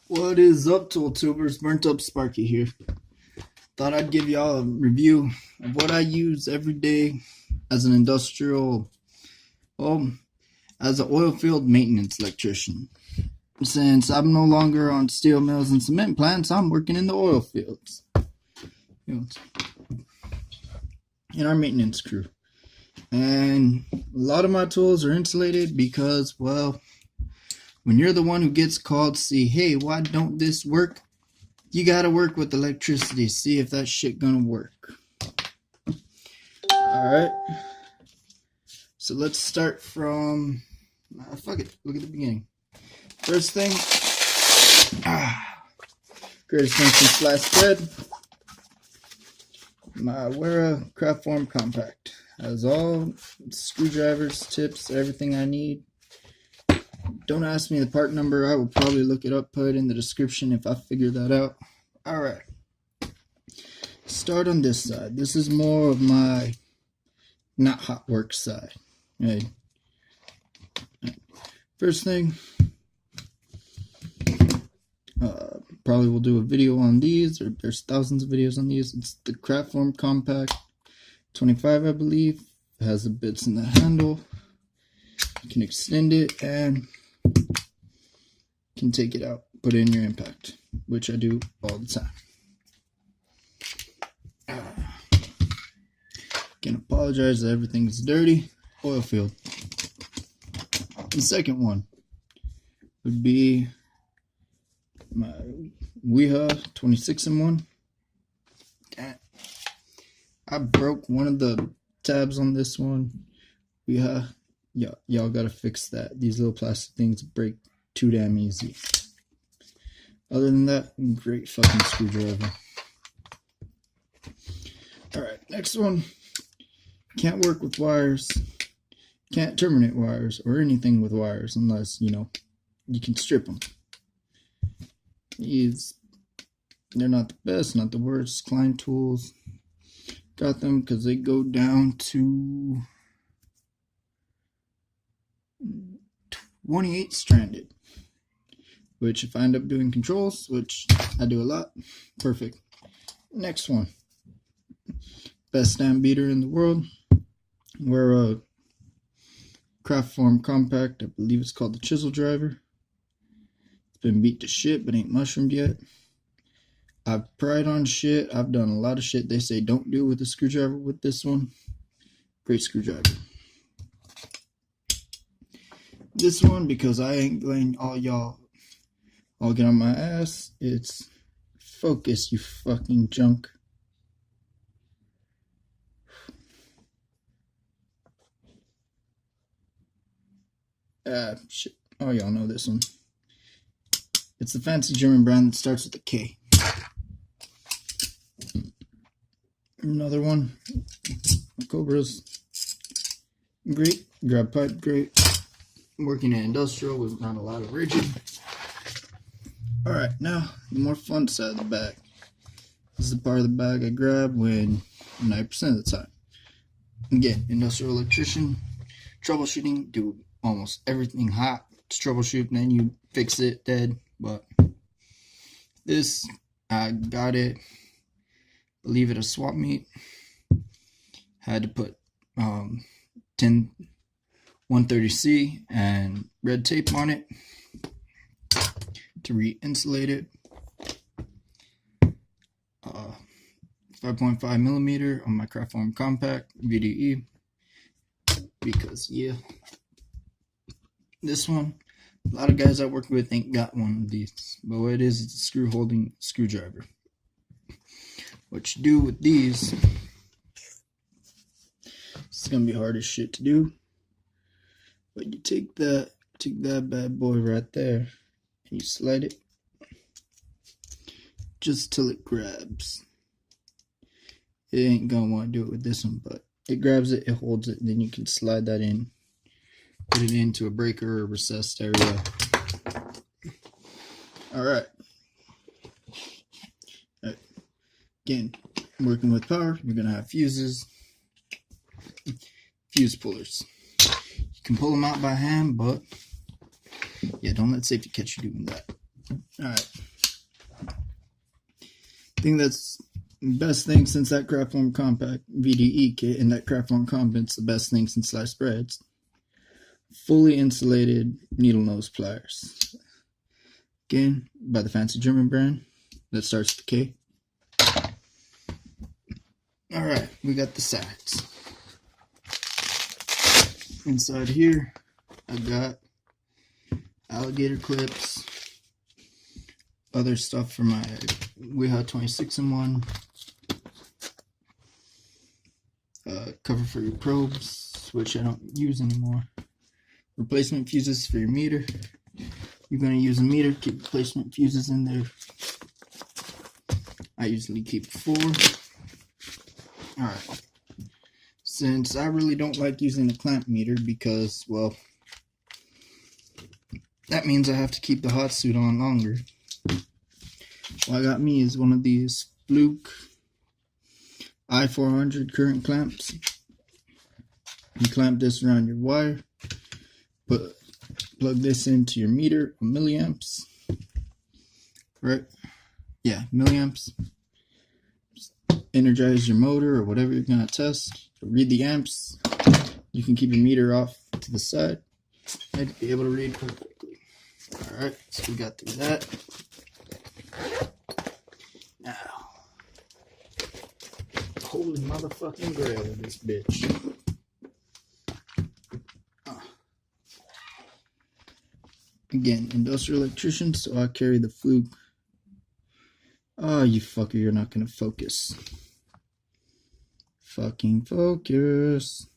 What is up, Tool Tubers? Burnt Up Sparky here. Thought I'd give y'all a review of what I use every day as an industrial, as an oil field maintenance electrician. Since I'm no longer on steel mills and cement plants, I'm working in the oil fields. In our maintenance crew. And a lot of my tools are insulated because, well, when you're the one who gets called to see, hey, why don't this work? You gotta work with electricity, see if that shit gonna work. Alright. So let's start from, fuck it, look at the beginning. First thing, greatest thing since sliced bread, my Wera craft form compact. Has all screwdrivers, tips, everything I need. Don't ask me the part number. I will probably look it up, put it in the description if I figure that out. Alright. Start on this side. This is more of my not hot work side. Right. First thing, probably will do a video on these, or there's thousands of videos on these. It's the craft form compact 25, I believe. It has the bits in the handle. You can extend it and can take it out, put it in your impact, which I do all the time. Can apologize that everything's dirty. Oil field. The second one would be my Weha 26-in-1. I broke one of the tabs on this one. Y'all gotta fix that. These little plastic things break too damn easy. Other than that, great fucking screwdriver. Alright, next one. Can't work with wires. Can't terminate wires or anything with wires unless, you can strip them. They're not the best, not the worst. Klein tools. Got them because they go down to 28 stranded, which if I end up doing controls, which I do a lot, perfect. Next one, best stamp beater in the world. We're a craft form compact. I believe it's called the chisel driver. It's been beat to shit but ain't mushroomed yet. I've pried on shit. I've done a lot of shit they say don't do with a screwdriver. With this one, great screwdriver. This one, because I ain't letting y'all get on my ass, it's focus, you fucking junk. Shit. Oh, y'all know this one. It's the fancy German brand that starts with a K. Another one, Cobra's great. Grab pipe, great. Working in industrial with not a lot of rigid. Alright, now the more fun side of the bag. This is the part of the bag I grab when 90% of the time. Again, industrial electrician, troubleshooting, do almost everything hot. Just troubleshoot and then you fix it dead. But this, I got it. Believe it, a swap meet. Had to put 130C and red tape on it to re-insulate it. 5.5 millimeter on my craft form compact VDE, because yeah, this one, a lot of guys I work with ain't got one of these, but what it is, it's a screw holding screwdriver. What you do with these, it's gonna be hard as shit to do, but you take that bad boy right there and you slide it just till it grabs. It ain't gonna want to do it with this one, but it grabs it, it holds it, and then you can slide that in, put it into a breaker or recessed area. Alright. Again, working with power, you're gonna have fuses, fuse pullers. You can pull them out by hand, but yeah, don't let safety catch you doing that. Alright. I think that's the best thing since that craft form compact VDE kit, and that craft form compact's the best thing since sliced breads. Fully insulated needle nose pliers. Again, by the fancy German brand that starts with K. Alright, we got the sides. Inside here, I got alligator clips, other stuff for my Weha 26-in-1, cover for your probes, which I don't use anymore, replacement fuses for your meter. You're going to use a meter, keep replacement fuses in there. I usually keep 4. Alright, since I really don't like using a clamp meter because, well, that means I have to keep the hot suit on longer. What I got me is one of these Fluke I400 current clamps. You clamp this around your wire, plug this into your meter, milliamps, right? Yeah, milliamps. Energize your motor or whatever you're going to test. Read the amps. You can keep your meter off to the side and be able to read perfectly. Alright, so we got through that. Now, holy motherfucking grail in this bitch. Again, industrial electrician, so I carry the Fluke. Oh, you fucker, you're not going to focus. Fucking focus.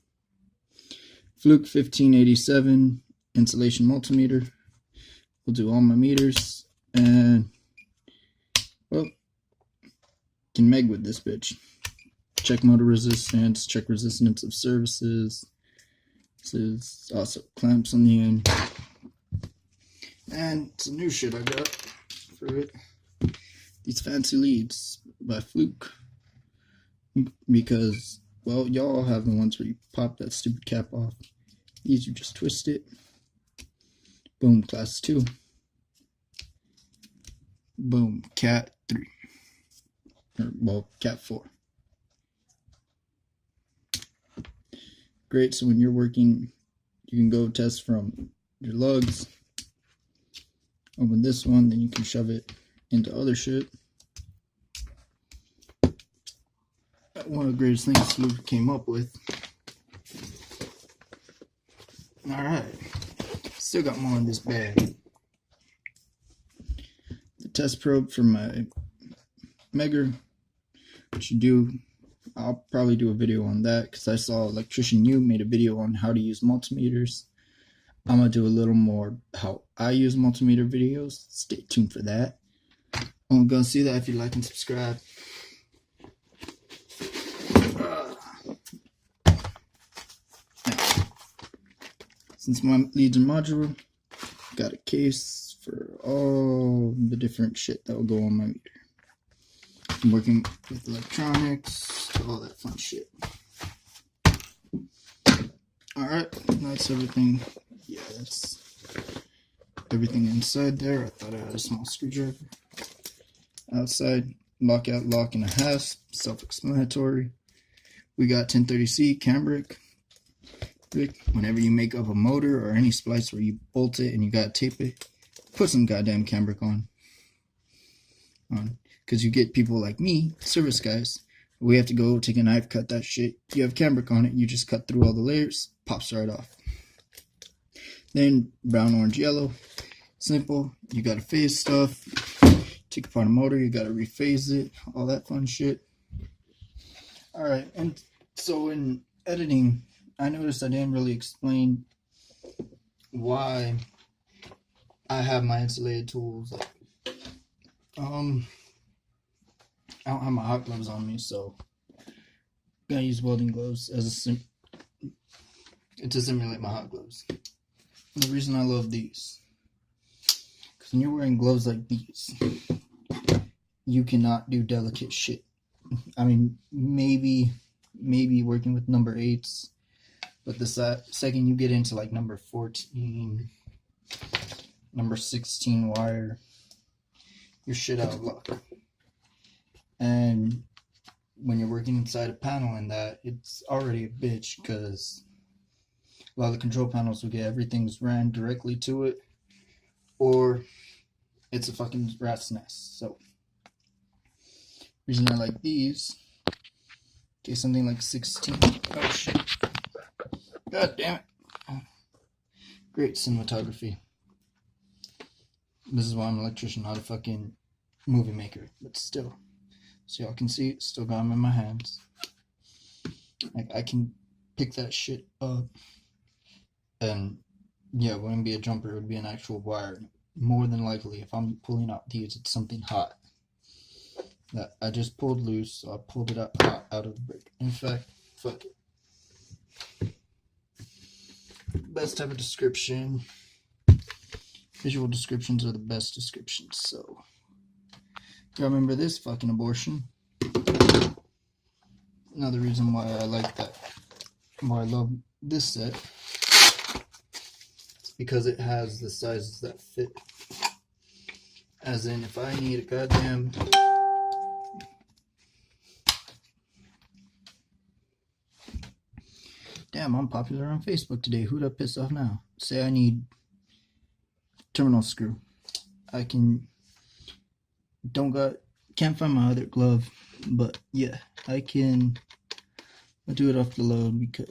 Fluke 1587 insulation multimeter. We'll do all my meters. And, well, can meg with this bitch. Check motor resistance, check resistance of services. This is also clamps on the end. And some new shit I got for it. These fancy leads by Fluke, because, well, y'all have the ones where you pop that stupid cap off. These you just twist it. Boom, class 2. Boom, cat 3. Or, well, cat 4. Great, so when you're working, you can go test from your lugs. Open this one, then you can shove it into other shit. One of the greatest things Fluke came up with. Alright, still got more in this bag. The test probe for my Megger, what you do, I'll probably do a video on that because I saw Electrician U made a video on how to use multimeters. I'm going to do a little more how I use multimeter videos. Stay tuned for that. I'm going to see that if you like and subscribe. Now, since my leads are modular, got a case for all the different shit that will go on my meter. I'm working with electronics, all that fun shit. Alright, that's everything. Yeah, that's everything inside there. I thought I had a small screwdriver. Outside, lockout, lock and a hasp, self-explanatory. We got 1030C cambric. Whenever you make up a motor or any splice where you bolt it and you gotta tape it, put some goddamn cambric on. Because you get people like me, service guys, we have to go take a knife, cut that shit. You have cambric on it, you just cut through all the layers, pops right off. Then brown, orange, yellow. Simple. You gotta phase stuff. Take apart a motor, you gotta rephase it, all that fun shit. Alright, and so in editing, I noticed I didn't really explain why I have my insulated tools. I don't have my hot gloves on me, so I'm gonna use welding gloves as to simulate my hot gloves. And the reason I love these, because when you're wearing gloves like these, you cannot do delicate shit. I mean, maybe working with number 8s, but the second you get into like number 14, number 16 wire, your shit out of luck. And when you're working inside a panel and that, it's already a bitch because a lot of the control panels will get everything's ran directly to it, or it's a fucking rat's nest. So, reason I like these, okay, something like 16. Oh shit. God damn it. Great cinematography. This is why I'm an electrician, not a fucking movie maker, but still. So y'all can see, still got them in my hands. Like, I can pick that shit up. And yeah, it wouldn't be a jumper, it would be an actual wire. More than likely, if I'm pulling out these, it's something hot that I just pulled loose, so I pulled it up hot out of the brick. In fact, fuck it. Best type of description. Visual descriptions are the best descriptions, so y'all remember this fucking abortion. Another reason why I like that, why I love this set, is because it has the sizes that fit. As in, if I need a goddamn damn, I'm popular on Facebook today. Who'd I piss off now? Say I need terminal screw. I can't find my other glove, but yeah, I'll do it off the load because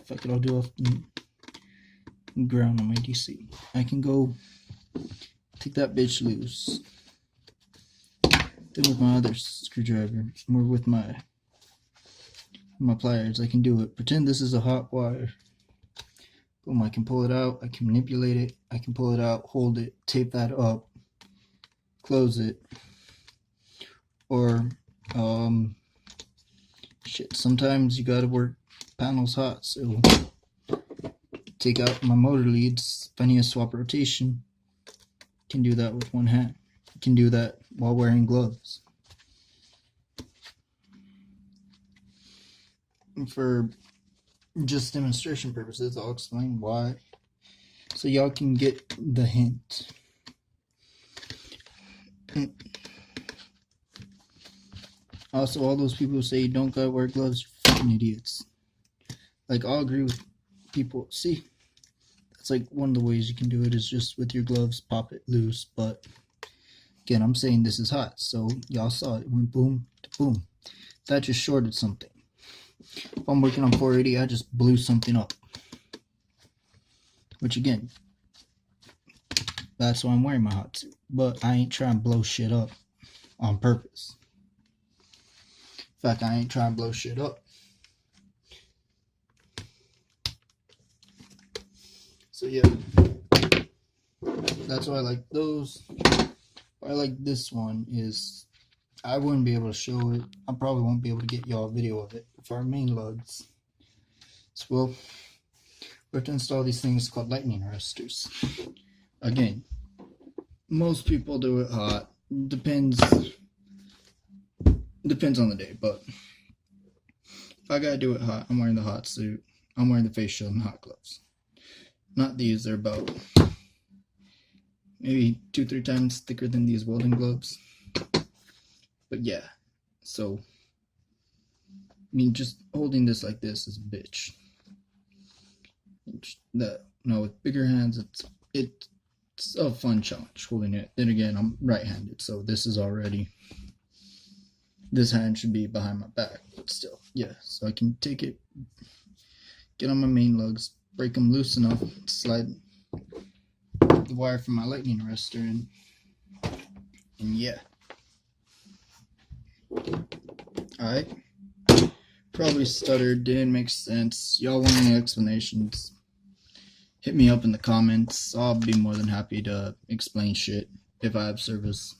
fuck it, I'll do it off the ground on my DC. I can go take that bitch loose. Then with my other screwdriver, or with my pliers, I can do it. Pretend this is a hot wire. Boom, I can pull it out, I can manipulate it, I can pull it out, hold it, tape that up, close it. Or, shit, sometimes you gotta work panels hot, so take out my motor leads. If I need to swap rotation, can do that with one hand. You can do that while wearing gloves. And for just demonstration purposes, I'll explain why, so y'all can get the hint. Also, all those people who say you don't gotta wear gloves, you're fucking idiots. Like, I'll agree with people. See, that's like one of the ways you can do it is just with your gloves, pop it loose. But again, I'm saying this is hot, so y'all saw it went boom to boom. That just shorted something. If I'm working on 480, I just blew something up. Which again, that's why I'm wearing my hot suit. But I ain't trying to blow shit up on purpose. In fact, I ain't trying to blow shit up. So yeah, that's why I like those. Why I like this one is I wouldn't be able to show it. I probably won't be able to get y'all a video of it for our main lugs. So we have to install these things called lightning arresters. Again, most people do it hot. Depends on the day, but if I gotta do it hot, I'm wearing the hot suit, I'm wearing the face shield and hot gloves. Not these, they're about maybe 2-3 times thicker than these welding gloves. But yeah, so I mean, just holding this like this is a bitch. No, with bigger hands, it's a fun challenge holding it. Then again, I'm right-handed, so this hand should be behind my back, but still, yeah. So I can take it, get on my main lugs, break them loose enough, slide the wire from my lightning arrestor in, and yeah. Alright. Probably stuttered, didn't make sense. Y'all want any explanations? Hit me up in the comments. I'll be more than happy to explain shit if I have service.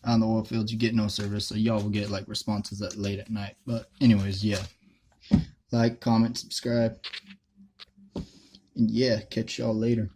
On the oil fields, you get no service, so y'all will get like responses at late at night. But anyways, yeah. Like, comment, subscribe. And yeah, catch y'all later.